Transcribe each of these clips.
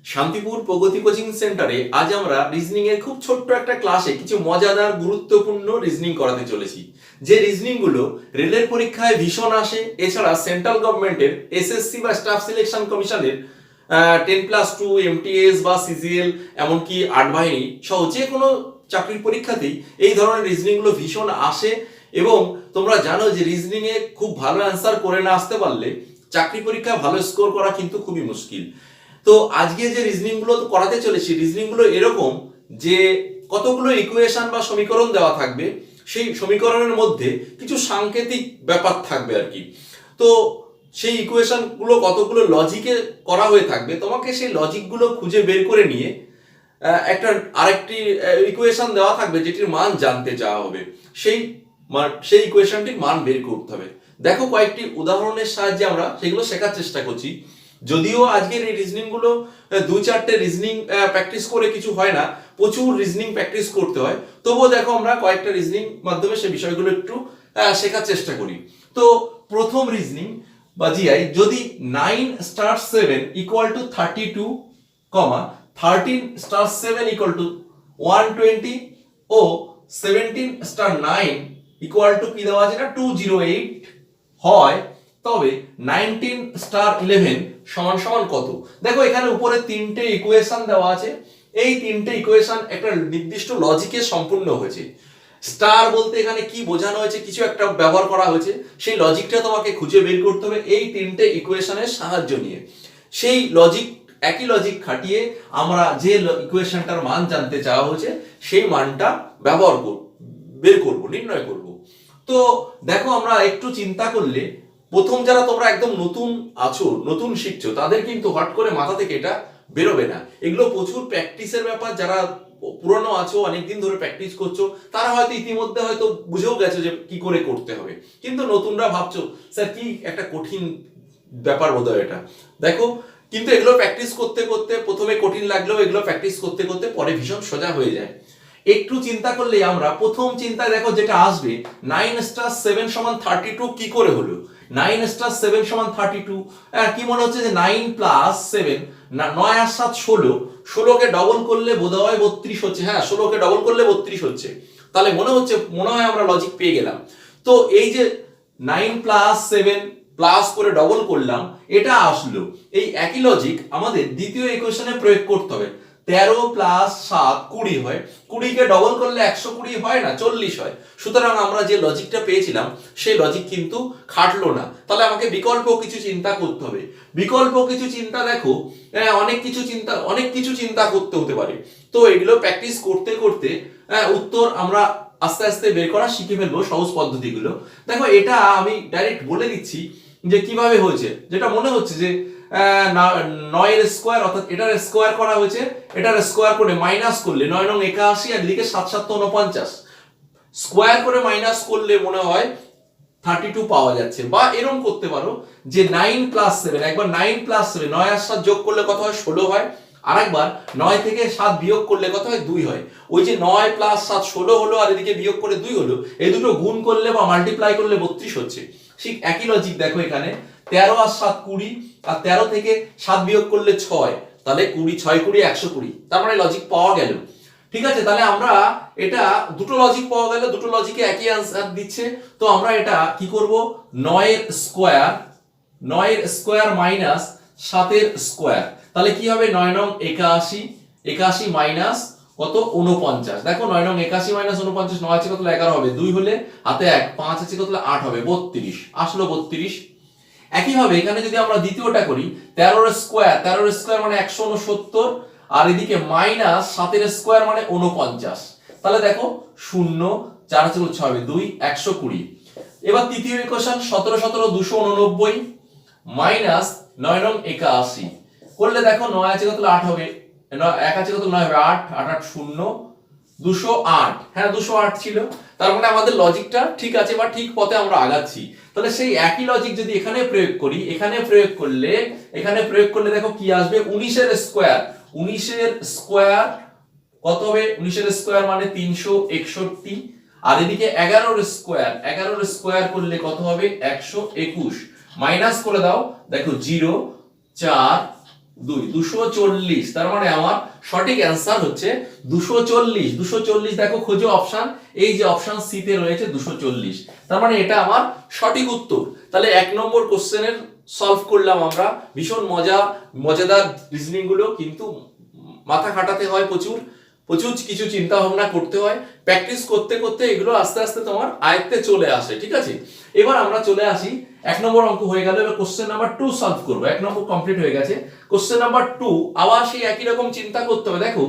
শান্তিপুর প্রগতি coaching সেন্টারে আজ আমরা রিজনিং এর খুব ছোট্ট একটা ক্লাসে কিছু মজাদার গুরুত্বপূর্ণ রিজনিং করাতে চলেছি। যে রিজনিং গুলো রেলের পরীক্ষায় ভীষণ আসে, এছাড়া সেন্ট্রাল গভর্নমেন্টের এসএসসি বা স্টাফ সিলেকশন কমিশনের 10+2 এমটিএস বা সিজিএল এমনকি আট বাহিনী সহ যে কোনো চাকরির পরীক্ষাতেই এই ধরনের রিজনিং গুলো ভীষণ আসে। এবং তোমরা জানো যে রিজনিং এ খুব ভালো অ্যান্সার করে না আসতে পারলে চাকরি পরীক্ষায় ভালো স্কোর করা কিন্তু খুবই মুশকিল। তো আজকে যে রিজনিং গুলো করাতে চলেছি, রিজনিং গুলো এরকম যে কতগুলো ইকুয়েশন বা সমীকরণ দেওয়া থাকবে, সেই সমীকরণের মধ্যে কিছু সাংকেতিক ব্যাপার থাকবে আর কি। তো সেই ইকুয়েশন গুলো কতগুলো লজিকে করা হয়ে থাকবে, তোমাকে সেই লজিক গুলো খুঁজে বের করে নিয়ে একটা আরেকটি ইকুয়েশন দেওয়া থাকবে যেটির মান জানতে চাওয়া হবে, সেই ইকুয়েশনটির মান বের করতে হবে। দেখো কয়েকটি উদাহরণের সাহায্যে আমরা সেগুলো শেখার চেষ্টা করছি। যদিও আজকের এই রিজনিং গুলো দুই চারটে রিজনিং প্র্যাকটিস করে কিছু হয় না, প্রচুর রিজনিং প্র্যাকটিস করতে হয়, তবুও দেখো আমরা কয়েকটা রিজনিং মাধ্যমে সেই বিষয়গুলো একটু শেখার চেষ্টা করি। তো প্রথম রিজনিং বা জিআই, যদি 9*7 = 32, 13*7 = 120 ও 17*9 = কি দেওয়া আছে না 208 হয়, তবে 19*11 সমান সমান কত? দেখো এখানে উপরে তিনটে ইকুয়েশন দেওয়া আছে, এই তিনটে ইকুয়েশন একটা নির্দিষ্ট লজিকে সম্পূর্ণ হয়েছে। স্টার বলতে এখানে কি বোঝানো হয়েছে, কিছু একটা ব্যবহার করা হয়েছে, সেই লজিকটা তোমাকে খুঁজে বের করতে হবে এই তিনটে ইকুয়েশনের সাহায্য নিয়ে। সেই লজিক, একই লজিক খাটিয়ে আমরা যে ইকুয়েশনটার মান জানতে চাওয়া হয়েছে সেই মানটা ব্যবহার বের করব, নির্ণয় করব। তো দেখো আমরা একটু চিন্তা করলে, প্রথম যারা তোমরা একদম নতুন আছো, নতুন শিখছো, তাদের কিন্তু হট করে মাথা থেকে এটা বেরোবে না। এগুলো প্রচুর প্র্যাকটিসের ব্যাপার। যারা পুরনো আছো, অনেকদিন ধরে প্র্যাকটিস করছো, তারা হয়তো ইতিমধ্যে হয়তো বুঝেও গেছো যে কি করে করতে হবে, কিন্তু নতুনরা ভাবছো স্যার কি একটা কঠিন ব্যাপার বোধহয় এটা। দেখো কিন্তু এগুলো প্র্যাকটিস করতে করতে প্রথমে কঠিন লাগলেও এগুলো প্র্যাকটিস করতে করতে পরে ভীষণ সোজা হয়ে যায়। একটু চিন্তা করলে আমরা প্রথম চিন্তায় দেখো যেটা আসবে, 9*7 = 32 কি করে হলো? 9*7 = 32, কি মনে হচ্ছে যে 9 + 7, 9 আর 7 16, 16কে ডবল করলে বোধহয় 32 হচ্ছে। হ্যাঁ, 16কে ডবল করলে 32 হচ্ছে। তাহলে মনে হয় আমরা লজিক পেয়ে গেলাম। তো এই যে 9 + 7 প্লাস করে ডবল করলাম, এটা আসলো। এই একই লজিক আমাদের দ্বিতীয় ইকুয়েশনে প্রয়োগ করতে হবে। 13 + 7 20 হয়, 20কে ডবল করলে 120 হয় না, 40 হয়। সুতরাং আমরা যে লজিকটা পেয়েছিলাম সেই লজিক কিন্তু খাটলো না। তাহলে আমাকে বিকল্প কিছু চিন্তা করতে হবে। বিকল্প কিছু চিন্তা, দেখো অনেক কিছু চিন্তা করতে হতে পারে। তো এগুলো প্র্যাকটিস করতে করতে উত্তর আমরা আস্তে আস্তে বের করা শিখে ফেলবো, সহজ পদ্ধতিগুলো। দেখো এটা আমি ডাইরেক্ট বলে দিচ্ছি যে কিভাবে হয়েছে। যেটা মনে হচ্ছে যে 9 এর স্কোয়ার, অর্থাৎ এটার স্কোয়ার করা হয়েছে, এটার স্কোয়ার করে মাইনাস করলে 9 9 81, আর এদিকে 7 7 49, স্কোয়ার করে মাইনাস করলে মনে হয় 32 পাওয়া যাচ্ছে। বা এরকম করতে পারো যে 9 + 7, একবার 9 + 7, 9 আর 7 যোগ করলে কত হয় 16 হয়, আরেকবার 9 থেকে 7 বিয়োগ করলে কত হয় 2 হয়। ওই যে 9 + 7 16 হলো, আর এদিকে বিয়োগ করে 2 হলো, এই দুটো গুণ করলে বা মাল্টিপ্লাই করলে 32 হচ্ছে। ঠিক একই লজিক দেখো এখানে 13 আর 7 20, আর 13 থেকে 7 বিয়োগ করলে 6, তাহলে 20 6 20 120, তার মানে লজিক পাওয়া গেল। ঠিক আছে, তাহলে আমরা এটা দুটো লজিক পাওয়া গেল, দুটো লজিকে একই আনসার দিচ্ছে। তো আমরা এটা কি করব, 9 এর স্কোয়ার মাইনাস 7 এর স্কোয়ার, তাহলে কি হবে 9 9 81, 81 মাইনাস কত 49। দেখো 9 9 81 মাইনাস 49, 9 আছে কত 11 হবে, 2 হলে হাতে 1, 5 আছে কত 8 হবে, 32 আসলো 32। একই ভাবে এখানে যদি আমরা দ্বিতীয়টা করি, 13 এর স্কোয়ার মানে 169, আর এদিকে মাইনাস 7 এর স্কোয়ার মানে 49, তাহলে দেখো 0 4 আছে 6 হবে 2 120। এবার তৃতীয় ইকুয়েশন 17 17 289 মাইনাস 9 9 81 করলে দেখো 9 আছে কত 8 হবে, 1 আছে কত 9 হবে 8, 8 8 0 208। হ্যাঁ 208 ছিল, তার মানে আমাদের লজিকটা ঠিক আছে বা ঠিক পথে আমরা আগাচ্ছি। তাহলে সেই একই লজিক যদি এখানে প্রয়োগ করি, এখানে প্রয়োগ করলে দেখো কি আসবে, 19 এর স্কোয়ার কত হবে, 19 এর স্কোয়ার মানে 361, আর এদিকে 11 এর স্কোয়ার করলে কত হবে 121, মাইনাস করে দাও, দেখো 0 4 240, তার মানে আমার সঠিক অ্যান্সার হচ্ছে 240। 240 দেখো খোঁজো অপশন, এই যে অপশন সি তে রয়েছে 240, তার মানে এটা আমার সঠিক উত্তর। তাহলে 1 নম্বর কোশ্চেনের সলভ করলাম আমরা। ভীষণ মজাদার রিজনিং গুলো, কিন্তু মাথা খাটাতে হয় প্রচুর প্রচুর কিছু চিন্তা ভাবনা করতে হয়, প্র্যাকটিস করতে করতে এগুলো আস্তে আস্তে তোমার আয়ত্তে চলে আসে। ঠিক আছে, এবার আমরা চলে আসি 1 নম্বর অঙ্ক হয়ে গেল, এবার কোশ্চেন নাম্বার 2 সলভ করব। 1 নম্বর কমপ্লিট হয়ে গেছে, কোশ্চেন নাম্বার 2 আবার সেই একই রকম চিন্তা করতে হবে। দেখো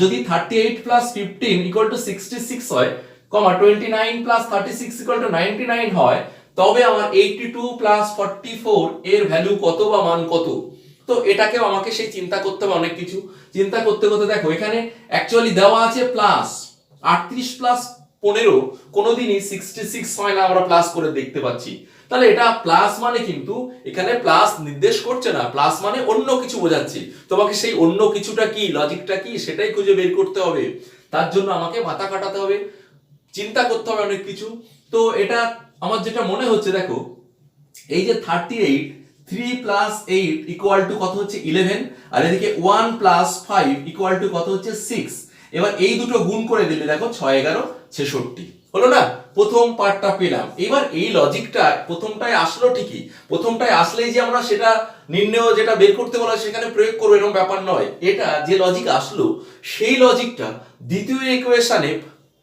যদি 38 প্লাস 15 ইকুয়াল টু 66 হয়, 29 প্লাস 36 ইকুয়াল টু 99 হয়, তবে আমার 82 প্লাস 44 এর ভ্যালু কত বা মান কত। তো এটাকেও আমাকে সেই চিন্তা করতে হবে, অনেক কিছু চিন্তা করতে করতে দেখো এখানে অ্যাকচুয়ালি দেওয়া আছে প্লাস 38 প্লাস 15 কোনোদিনই 66 হয় না, আমরা প্লাস করে দেখতে পাচ্ছি। তাহলে এটা প্লাস মানে কিন্তু এখানে প্লাস নির্দেশ করছে না, প্লাস মানে অন্য কিছু বোঝাচ্ছে। তোমাকে সেই অন্য কিছুটা কি, লজিকটা কি, সেটাই খুঁজে বের করতে হবে। তার জন্য আমাকে মাথা খাটাতে হবে, চিন্তা করতে হবে অনেক কিছু। তো এটা আমার যেটা মনে হচ্ছে, দেখো এই যে 38, 3 প্লাস 8 ইকুয়াল টু কত হচ্ছে 11, আর এদিকে 1 প্লাস 5 ইকুয়াল টু কত হচ্ছে 6। এবার এই দুটো গুণ করে দিলে দেখো 6 11 66 হলো না, প্রথম পার্টটা পেলাম। এবার এই লজিকটা প্রথমটায় আসলো ঠিকই, প্রথমটায় আসলেই যে আমরা সেটা নির্ণয় যেটা বের করতে বলা সেখানে প্রয়োগ করবো এরকম ব্যাপার নয়। এটা যে লজিক আসলো সেই লজিকটা দ্বিতীয় ইকুয়েশনে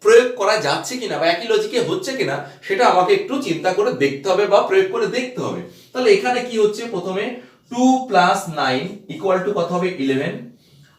প্রয়োগ করা যাচ্ছে কিনা বা একই লজিকে হচ্ছে কিনা সেটা আমাকে একটু চিন্তা করে দেখতে হবে বা প্রয়োগ করে দেখতে হবে। তাহলে এখানে কি হচ্ছে, প্রথমে 2 প্লাস 9 ইকুয়াল টু কত হবে 11,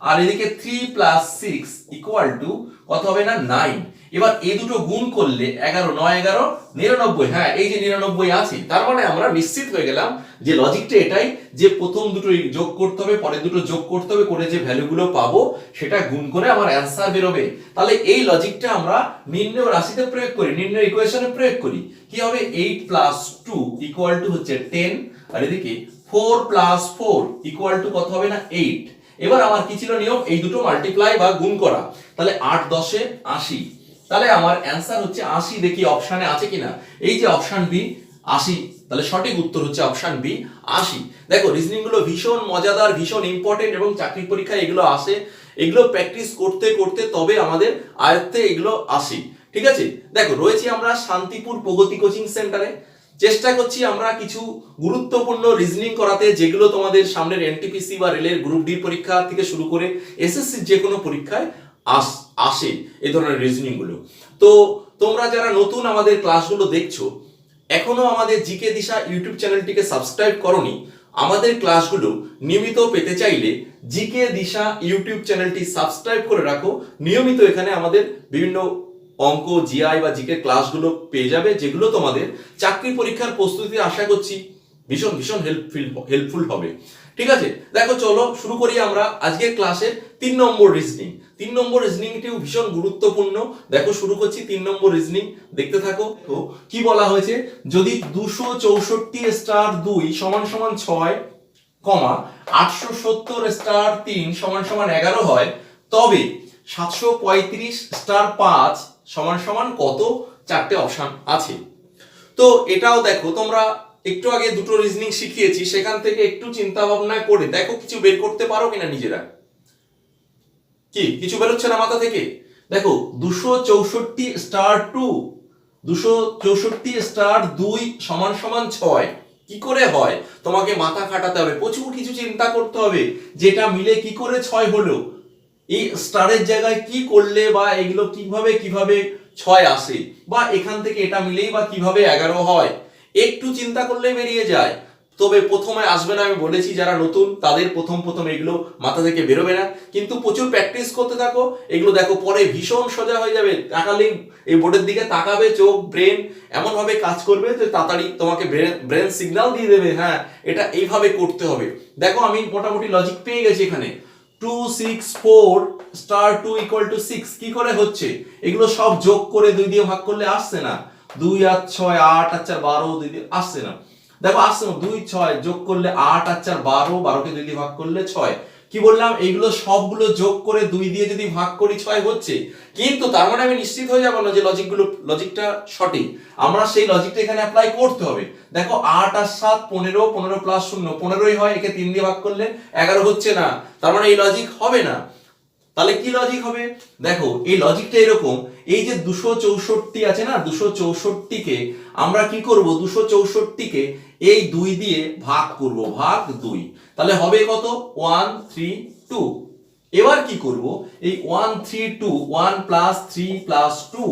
আর এদিকে 3 প্লাস 6 ইকুয়াল টু কত হবে না 9। এবার এই দুটো গুণ করলে 11 9 11 99, হ্যাঁ এই যে 99 আছে, তার মানে আমরা নিশ্চিত হয়ে গেলাম যে লজিকটা এটাই, যে প্রথম দুটো যোগ করতে হবে, পরে দুটো যোগ করতে হবে, করে যে ভ্যালুগুলো পাবো সেটা গুণ করে আমার অ্যান্সার বেরোবে। তাহলে এই লজিকটা আমরা নির্ণয় রাশিতে প্রয়োগ করি, নির্ণয় ইকুয়েশনে প্রয়োগ করি। কি হবে, 8 প্লাস 2 ইকুয়াল টু হচ্ছে 10, আর এদিকে 4 প্লাস 4 ইকুয়াল টু কত হবে না 8। এবার আমার কি ছিল নিয়ম, এই দুটো মাল্টিপ্লাই বা গুণ করা। তাহলে 8 10 এ 80, তাহলে আমার অ্যান্সার হচ্ছে 80। দেখি অপশনে আছে কিনা, এই যে অপশন বি 80, তাহলে সঠিক উত্তর হচ্ছে অপশন বি 80। দেখো রিজনিং গুলো ভীষণ মজাদার, ভীষণ ইম্পর্টেন্ট, এবং চাকরি পরীক্ষায় এগুলো আসে। এগুলো প্র্যাকটিস করতে করতে তবে আমাদের আয়ত্তে এগুলো আসে। ঠিক আছে, দেখো রয়েছি আমরা শান্তিপুর প্রগতি কোচিং সেন্টারে, চেষ্টা করছি আমরা কিছু গুরুত্বপূর্ণ রিজনিং করাতে, যেগুলো তোমাদের সামনের এনটিপিসি বা রেলের গ্রুপ ডি পরীক্ষা থেকে শুরু করে এসএসসি যে কোনো পরীক্ষায় আসে এই ধরনের রিজনিং গুলো। তো তোমরা যারা নতুন আমাদের ক্লাসগুলো দেখছো, এখনো আমাদের জিকে দিশা ইউটিউব চ্যানেলটিকে সাবস্ক্রাইব করোনি, আমাদের ক্লাসগুলো নিয়মিত পেতে চাইলে জিকে দিশা ইউটিউব চ্যানেলটি সাবস্ক্রাইব করে রাখো। নিয়মিত এখানে আমাদের বিভিন্ন অঙ্ক, জিআই বা জিকে ক্লাসগুলো পেয়ে যাবে, যেগুলো তোমাদের চাকরি পরীক্ষার প্রস্তুতি আশা করছি ভীষণ ভীষণ হেল্পফুল হবে। ঠিক আছে, দেখো চলো শুরু করি আমরা আজকের ক্লাসের 3 নম্বর রিজনিং। 3 নম্বর রিজনিংটিও ভীষণ গুরুত্বপূর্ণ। দেখো শুরু করছি 3 নম্বর রিজনিং, দেখতে থাকো। তো কি বলা হয়েছে, যদি 264 স্টার 2 সমান সমান 6, 870 স্টার 3 সমান সমান 11 হয়, তবে 735 স্টার 5 সমান সমান কত? চারটে অপশন আছে। তো এটাও দেখো, তোমরা একটু আগে দুটো রিজনিং শিখিয়েছি, সেখান থেকে একটু চিন্তা ভাবনা করে দেখো কিছু বের করতে পারো কিনা নিজেরা। কি কিছু বেরোচ্ছে না মাথা থেকে? দেখো 264 স্টার 2, 264 স্টার 2 সমান সমান 6 কি করে হয়? তোমাকে মাথা খাটাতে হবে, প্রচুর কিছু চিন্তা করতে হবে, যেটা মিলে কি করে 6 হলো, এই স্টারের জায়গায় কি করলে বা এগুলো কিভাবে 6 আসে, বা এখান থেকে এটা মিলেই বা কিভাবে 11 হয়, একটু চিন্তা করলে বেরিয়ে যায়। তবে প্রথমে আসবে না, আমি বলেছি যারা নতুন তাদের প্রথম এগুলো মাথা থেকে বেরোবে না, কিন্তু প্রচুর প্র্যাকটিস করতে থাকো। এগুলো দেখো পরে ভীষণ সোজা হয়ে যাবে, তাকালেই এই বোর্ডের দিকে তাকাবে, চোখ ব্রেন এমন ভাবে কাজ করবে যে তাড়াতাড়ি তোমাকে ব্রেন সিগন্যাল দিয়ে দেবে, হ্যাঁ এটা এইভাবে করতে হবে। দেখো আমি মোটামুটি লজিক পেয়ে গেছি এখানে। 264 স্টার 2 ইকুয়াল টু 6 কি করে হচ্ছে? এগুলো সব যোগ করে 2 দিয়ে ভাগ করলে আসছে না, 2 আর 6 8 আর 4 12, 2 দিয়ে আসছে না। দেখো আসছে না, 2 6 যোগ করলে 8 আর 4 12, 12 কে 2 দিয়ে ভাগ করলে 6, কি বললাম, এইগুলো সবগুলো যোগ করে 2 দিয়ে যদি ভাগ করি 6 হচ্ছে, কিন্তু তার মানে আমি নিশ্চিত হয়ে যাব না যে লজিকটা সঠিক। আমরা সেই লজিকটা এখানে অ্যাপ্লাই করতে হবে। দেখো 8 আর 7 15, 15 প্লাস 0 15ই হয়, একে 3 দিয়ে ভাগ করলে 11 হচ্ছে না, তার মানে এই লজিক হবে না। তাহলে কি লজিক হবে? দেখো এই লজিকটা এরকম, এই যে 264 আছে না, 264কে আমরা কি করব, 264কে এই 2 দিয়ে ভাগ করব, ভাগ 2, তাহলে হবে কত 132। এবার কি করব, এই 132 1 প্লাস 3 প্লাস 2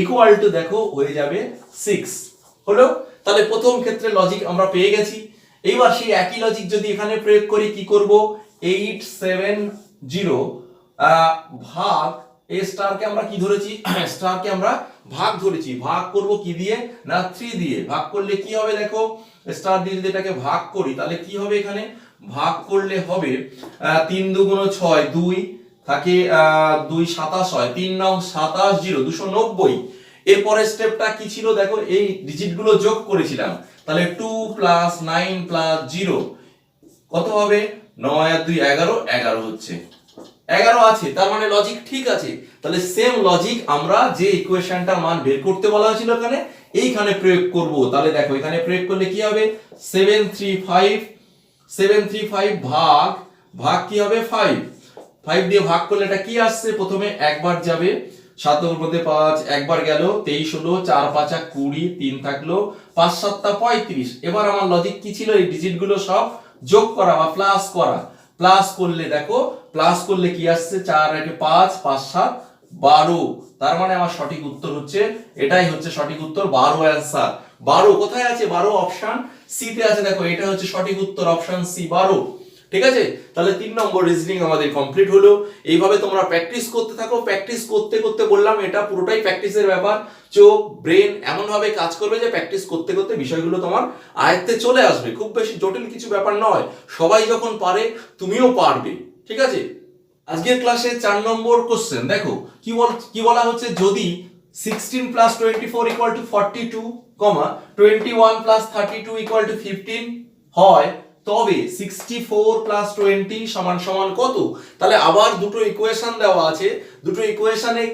ইকুয়াল টু দেখো হয়ে যাবে 6 হলো। তাহলে প্রথম ক্ষেত্রে লজিক আমরা পেয়ে গেছি। এইবার সেই একই লজিক যদি এখানে প্রয়োগ করি, কি করব, 870 ভাগ এই স্টারকে আমরা কি ধরেছি, স্টারকে আমরা ভাগ ধরেছি, ভাগ করব কি দিয়ে না 3 দিয়ে। ভাগ করলে কি হবে দেখো, স্টার দিয়ে যদি এটাকে ভাগ করি তাহলে কি হবে, এখানে ভাগ করলে হবে 3 দুগুণ 6 2 থাকে 2 27 হয়, 3 9 27 0 290। এরপরের স্টেপটা কি ছিল দেখো, এই ডিজিট গুলো যোগ করেছিলাম, তাহলে 2 প্লাস 9 প্লাস 0 কত হবে, 9 আর 2 11 11 হচ্ছে, 11 আছে, তার মানে লজিক ঠিক আছে। তাহলে সেম লজিক আমরা যে ইকুয়েশনটার মান বের করতে বলা হয়েছিল এখানে, এইখানে প্রয়োগ করব। তাহলে দেখো এখানে প্রয়োগ করলে কি হবে, 735 ভাগ ভাগ কি হবে 5 দিয়ে ভাগ করলে এটা কি আসছে, প্রথমে একবার যাবে 7 এর মধ্যে 5 একবার গেল, 23 হলো, 4 5 20, 3 থাকলো, 5 7 35। এবার আমার লজিক কি ছিল, এই ডিজিট গুলো সব যোগ করা বা প্লাস করা। প্লাস করলে দেখো, প্লাস করলে কি আসছে, 4 আর 5 5 7 12, তার মানে আমার সঠিক উত্তর হচ্ছে, এটাই হচ্ছে সঠিক উত্তর, 12 অ্যানসার। 12 কোথায় আছে, 12 অপশন সি তে আছে, দেখো এটা হচ্ছে সঠিক উত্তর, অপশন সি 12। ঠিক আছে, তাহলে 3 নম্বর রিজনিং আমাদের কমপ্লিট হলো। এইভাবে তোমরা প্র্যাকটিস করতে থাকো, প্র্যাকটিস করতে করতে বললাম এটা পুরোটাই প্র্যাকটিসের ব্যাপার। চোখ ব্রেন এমন ভাবে কাজ করবে যে প্র্যাকটিস করতে করতে বিষয়গুলো তোমার আয়ত্তে চলে আসবে, খুব বেশি জটিল কিছু ব্যাপার নয়, সবাই যখন পারে তুমিও পারবে। ঠিক আছে, আজকের ক্লাসে 4 নম্বর কোশ্চেন দেখো, কি বলা হচ্ছে, যদি 16 plus 24 equal to 42, 21 plus 32 equal to 15 হয়, তবে 64 প্লাস 20 সমান সমান কত? তাহলে আবার দুটো ইকুয়েশন দেওয়া আছে, দুটো ইকুয়েশনে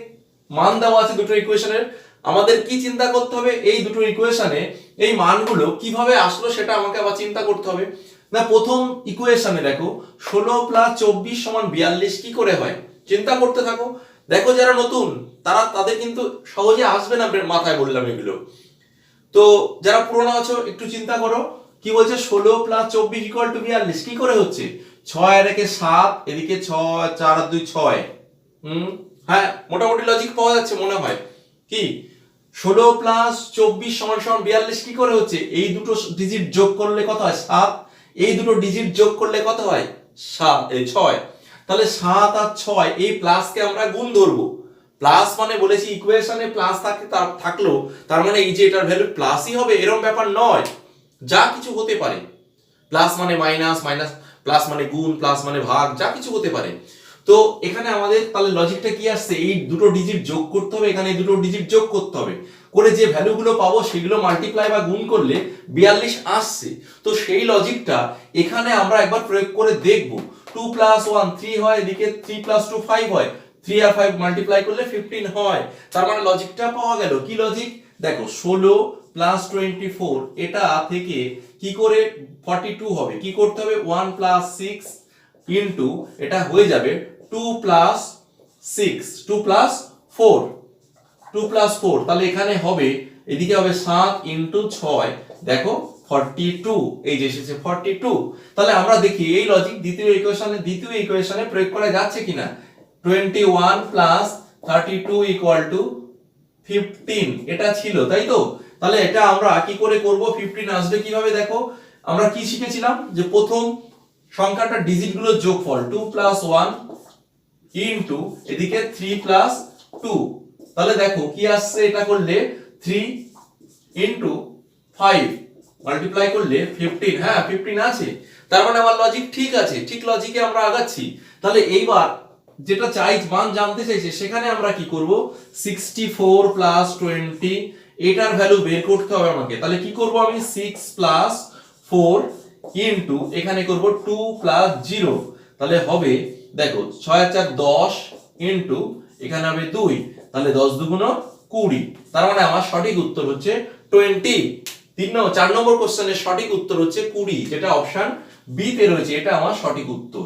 মান দেওয়া আছে, দুটো ইকুয়েশনের আমাদের কি চিন্তা করতে হবে, এই দুটো ইকুয়েশনে এই মানগুলো কিভাবে আসলো সেটা আমাকে আবার চিন্তা করতে হবে। না, প্রথম ইকুয়েশনে দেখো 16 প্লাস 24 সমান 42 কি করে হয়, চিন্তা করতে থাকো। দেখো যারা নতুন তাদের কিন্তু সহজে আসবে না মাথায়, বললাম এগুলো। তো যারা পুরনো আছো একটু চিন্তা করো, কি বলছে 16 প্লাস 24 ইকুয়াল টু 42 কি করে হচ্ছে, 6 আর 1 7, এদিকে 6 4 আর 2 6। হ্যাঁ, মোটামুটি লজিক পাওয়া যাচ্ছে মনে হয়। কি 16 প্লাস 24 সমান সমান 42 কি করে হচ্ছে, এই দুটো ডিজিট যোগ করলে কত হয় 7, এই দুটো ডিজিট যোগ করলে কত হয় 6। তাহলে 7 আর 6 এই প্লাসকে আমরা গুণ ধরবো। প্লাস মানে বলেছি ইকুয়েশনে প্লাস থাকলো, তার মানে এই যে এটার ভ্যালু প্লাসই হবে এরকম ব্যাপার নয়, যা কিছু হতে পারে। প্লাস মানে মাইনাস, মাইনাস প্লাস মানে গুণ, প্লাস মানে ভাগ, যা কিছু হতে পারে। তো এখানে আমাদের তাহলে লজিকটা কি আসছে, এই দুটো ডিজিট যোগ করতে হবে, এখানে দুটো ডিজিট যোগ করতে হবে, করে যে ভ্যালুগুলো পাবো সেগুলো মাল্টিপ্লাই বা গুণ করলে 42 আসছে। তো সেই লজিকটা এখানে আমরা একবার প্রয়োগ করে দেখব। 2 প্লাস 1 3 হয়, এদিকে 3 প্লাস 2 5 হয়, 3 আর 5 মাল্টিপ্লাই করলে 15 হয়, তার মানে লজিকটা পাওয়া গেল। কি লজিক দেখো, 16 প্লাস 24 এটা থেকে কি করে 42 হবে, কি করতে হবে 1 প্লাস 6 ইনটু এটা হয়ে যাবে 2 প্লাস 6 2 প্লাস 4 2 প্লাস 4, তাহলে এখানে হবে এদিকে হবে 7 ইনটু 6 দেখো 42, এই যে এসেছে 42। তাহলে আমরা দেখি এই লজিক দ্বিতীয় ইকুয়েশনে প্রয়োগ করা যাচ্ছে কিনা। 21 প্লাস 32 ইকুয়াল টু 15 এটা ছিল, তাই তো। তাহলে এটা আমরা কি করে করব, 15 আসবে কিভাবে দেখো, আমরা কি শিখেছিলাম যে প্রথম সংখ্যাটা ডিজিট গুলো যোগফল 2 প্লাস 1 ইনটু এদিকে 3 প্লাস 2, তাহলে দেখো কি আসছে, এটা করলে 3 ইনটু 5 মাল্টিপ্লাই করলে 15, হ্যাঁ 15 আছে, তার মানে আমার লজিক ঠিক আছে, ঠিক লজিকে আমরা আগাচ্ছি। তাহলে এইবার যেটা মান জানতে চাইছে সেখানে আমরা কি করব, 64 প্লাস 20 এটার ভ্যালু বের করতে হবে আমাকে। তাহলে কি করব আমি, 6 প্লাস 4 ইনটু এখানে করব 2 প্লাস 0, তাহলে হবে দেখো 6 আর 4 10 ইন্টু এখানে হবে 2, তাহলে 10 দুগুণ 20, তার মানে আমার সঠিক উত্তর হচ্ছে 20। 4 নম্বর কোশ্চেনের সঠিক উত্তর হচ্ছে 20, যেটা অপশন বি তে রয়েছে, এটা আমার সঠিক উত্তর।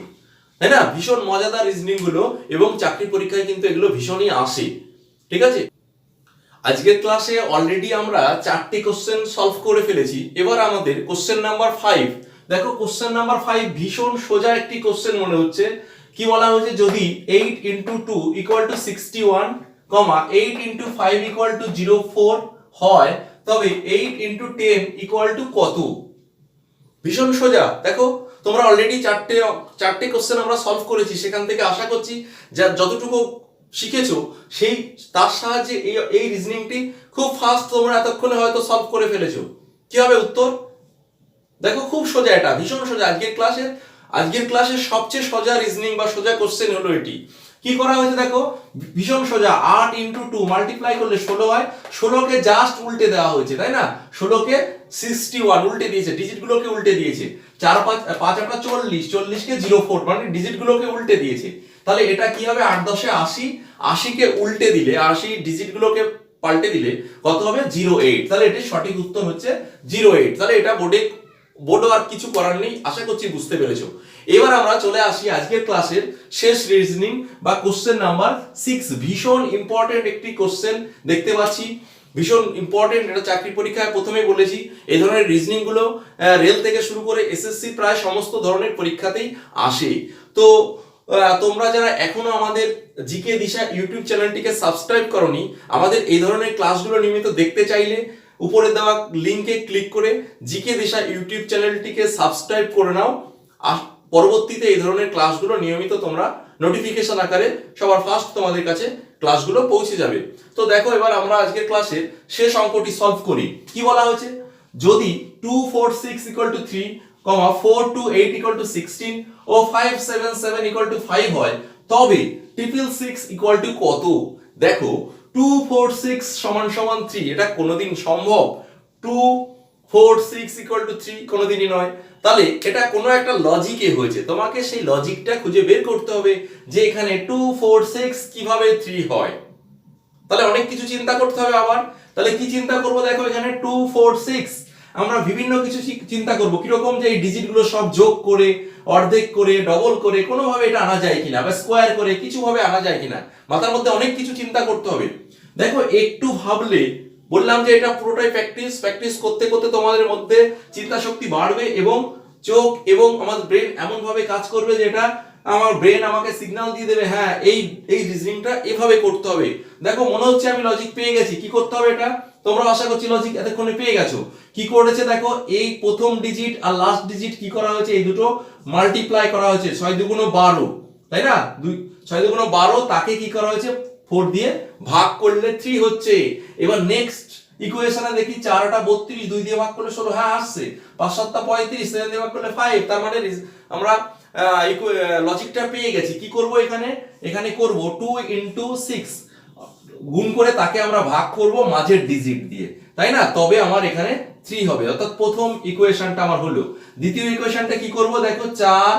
তাই না? ভীষণ মজাদার রিজনিং গুলো, এবং চাকরি পরীক্ষায় কিন্তু এগুলো ভীষণই আসে। ঠিক আছে, আজকের ক্লাসে অলরেডি আমরা 4টি কোশ্চেন সলভ করে ফেলেছি। এবার আমাদের কোশ্চেন নাম্বার 5। দেখো কোশ্চেন নাম্বার 5 ভীষণ সোজা একটি কোশ্চেন মনে হচ্ছে। কি বলা হয়েছে, যদি 8 × 2 = 61, 8 × 5 = 04 হয়, তবে 8 × 10 = কত? ভীষণ সোজা। দেখো তোমরা অলরেডি চারটে কোশ্চেন আমরা সলভ করেছি, সেখান থেকে আশা করছি যা যতটুকু শিখেছো সেই তার সাহায্যে এই রিজনিংটি খুব ফাস্ট তোমরা এতক্ষণে হয়তো সলভ করে ফেলেছো। কি হবে উত্তর? দেখো খুব সোজা, এটা ভীষণ সোজা। আজকের ক্লাসের সবচেয়ে সোজা রিজনিং বা সোজা কোশ্চেন হলো এটি। কি করা হয়েছে দেখো, ভীষণ সোজা। 8 × 2 মাল্টিপ্লাই করলে 16 হয়, 16 কে জাস্ট উল্টে দেওয়া হয়েছে, তাই না? 16 কে 61 উল্টে দিয়েছে, ডিজিট গুলোকে উল্টে দিয়েছে। 4 5 5 8 40, 40 কে 04 মানে ডিজিট গুলোকে উল্টে দিয়েছে। তাহলে এটা কি হবে, 8 10 এ 80, 80 কে উল্টে দিলে 80 ডিজিট গুলোকে পাল্টে দিলে কত হবে, 08। তাহলে এটির সঠিক উত্তর হচ্ছে 08। তাহলে এটা বোর্ডে আর কিছু করার নেই, আশা করছি বুঝতে পেরেছো। এবার আমরা চলে আসি আজকের ক্লাসের শেষ রিজনিং বা কোশ্চেন নাম্বার 6। ভীষণ ইম্পর্টেন্ট একটি কোশ্চেন দেখতে পাচ্ছি, ভীষণ ইম্পর্টেন্ট। এটা চাকরি পরীক্ষায় প্রথমেই বলেছি, এই ধরনের রিজনিং গুলো রেল থেকে শুরু করে এসএসসি প্রায় সমস্ত ধরনের পরীক্ষাতেই আসে। তো তোমরা যারা এখনো আমাদের জিকে দিশা ইউটিউব চ্যানেলটিকে সাবস্ক্রাইব করোনি, আমাদের এই ধরনের ক্লাসগুলো নিয়মিত দেখতে চাইলে উপরে দেওয়া লিংকে ক্লিক করে জিকে দিশা ইউটিউব চ্যানেলটিকে সাবস্ক্রাইব করে নাও। আর পরবর্তীতে এই ধরনের ক্লাসগুলো নিয়মিত তোমরা নোটিফিকেশন আকারে সবার ফার্স্ট তোমাদের কাছে ক্লাসগুলো পৌঁছে যাবে। তো দেখো এবার আমরা আজকের ক্লাসের শেষ অঙ্কটি সলভ করি। কি বলা হয়েছে, যদি 2 4 6 = 3, 4 2 8 = 16 ও 5 7 7 = 5 হয়, তবে 666 = কত? দেখো 2 4 6 = 3, এটা কোনোদিন সম্ভব? 2 4 6 = 3 কোনোদিনই নয়। তাহলে এটা কোনো একটা লজিকে হয়েছে, তোমাকে সেই লজিকটা খুঁজে বের করতে হবে যে এখানে 2 4 6 কিভাবে 3 হয়। তাহলে অনেক কিছু চিন্তা করতে হবে আবার। তাহলে কি চিন্তা করব, দেখো এখানে 2 4 6 আমরা বিভিন্ন কিছু চিন্তা করব, কিরকম যে এই ডিজিট গুলো সব যোগ করে, অর্ধেক করে, ডবল করে কোনোভাবে এটা আনা যায় কিনা, বা স্কোয়ার করে কিছু ভাবে আনা যায় কিনা, মাথার মধ্যে অনেক কিছু চিন্তা করতে হবে। দেখো একটু ভাবলে, বললাম যে এটা পুরোটাই প্র্যাকটিস করতে করতে তোমাদের মধ্যে চিন্তা শক্তি বাড়বে, এবং চোখ এবং আমাদের ব্রেন এমন ভাবে কাজ করবে যে এটা আমার ব্রেন আমাকে সিগন্যাল দিয়ে দেবে, হ্যাঁ এই রিজনিংটা এভাবে করতে হবে। দেখো মনে হচ্ছে আমি লজিক পেয়ে গেছি, কি করতে হবে এটা তোমরা আশা করছি লজিক এতক্ষণে পেয়ে গেছো। কি করেছে দেখো, এই প্রথম ডিজিট আর লাস্ট ডিজিট কি করা হয়েছে, এই দুটো মাল্টিপ্লাই করা হয়েছে, 6 2 12, তাই না? 6 2 12, তাকে কি করা হয়েছে 4 দিয়ে ভাগ করলে 3 হচ্ছে। এবার নেক্সট ইকুয়েশনে দেখি 4 টা 32, 2 দিয়ে ভাগ করলে 16, হ্যাঁ আসছে। 5 7 টা 35, 7 দিয়ে ভাগ করলে 5, তার মানে আমরা লজিকটা পেয়ে গেছি। কি করব এখানে করব 2 × 6 গুণ করে তাকে আমরা ভাগ করব মাঝের ডিজিট দিয়ে, তাই না? তবে আমার এখানে 3 হবে, অর্থাৎ প্রথম ইকুয়েশনটা আমার হলো। দ্বিতীয় ইকুয়েশনটা কি করব, দেখো 4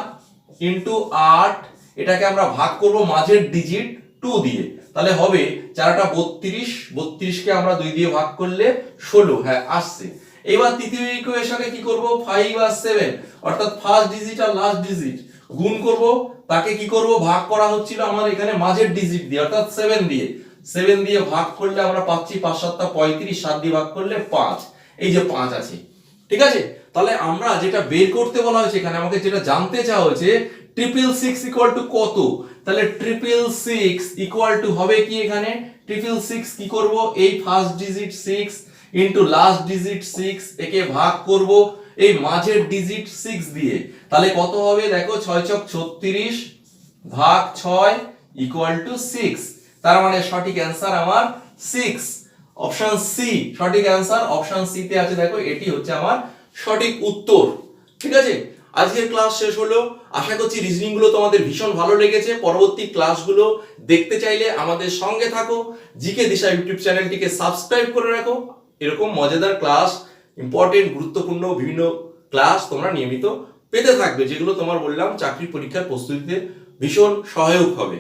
× 8, এটাকে আমরা ভাগ করব মাঝের ডিজিট 2 দিয়ে, তাহলে হবে 4 টা 32, 32 কে আমরা 2 দিয়ে ভাগ করলে 16, হ্যাঁ আসছে। এবার তৃতীয় ইকুয়েশনে কি করব, 5 আর 7, অর্থাৎ ফার্স্ট ডিজিট আর লাস্ট ডিজিট গুণ করব, তাকে কি করব ভাগ করা হচ্ছিল আমার এখানে মাঝের ডিজিট দিয়ে, অর্থাৎ 7 দিয়ে। 7 দিয়ে ভাগ করলে আমরা পাচ্ছি 5 7 টা 35, 7 দিয়ে ভাগ করলে 5, এই যে 5 আছে। ঠিক আছে, তাহলে আমরা যেটা বের করতে বলা হয়েছে এখানে, আমাকে যেটা জানতে চাওয়া হয়েছে 666 = কত। তাহলে 666 হবে কি, এখানে 666 কি করব, এই first digit 6 into last digit 6, একে ভাগ করব এই মাঝের ডিজিট 6 দিয়ে, তাহলে কত হবে দেখো 6 ছক 36 ভাগ 6 = 6, তার মানে সঠিক অ্যানসার আমার 6, অপশন সি সঠিক অ্যানসার। অপশন সি তে আছে, দেখো এটি হচ্ছে আমার সঠিক উত্তর। ঠিক আছে, আজকের ক্লাস শেষ হলো। আশা করছি রিজনিং গুলো তোমাদের ভীষণ ভালো লেগেছে। পরবর্তী ক্লাসগুলো দেখতে চাইলে আমাদের সঙ্গে থাকো, জিকে দিশা ইউটিউব চ্যানেলটিকে সাবস্ক্রাইব করে রাখো। এরকম মজাদার ক্লাস, ইম্পর্টেন্ট গুরুত্বপূর্ণ বিভিন্ন ক্লাস তোমরা নিয়মিত পেতে থাকবে, যেগুলো তোমার বললাম চাকরি পরীক্ষার প্রস্তুতিতে ভীষণ সহায়ক হবে।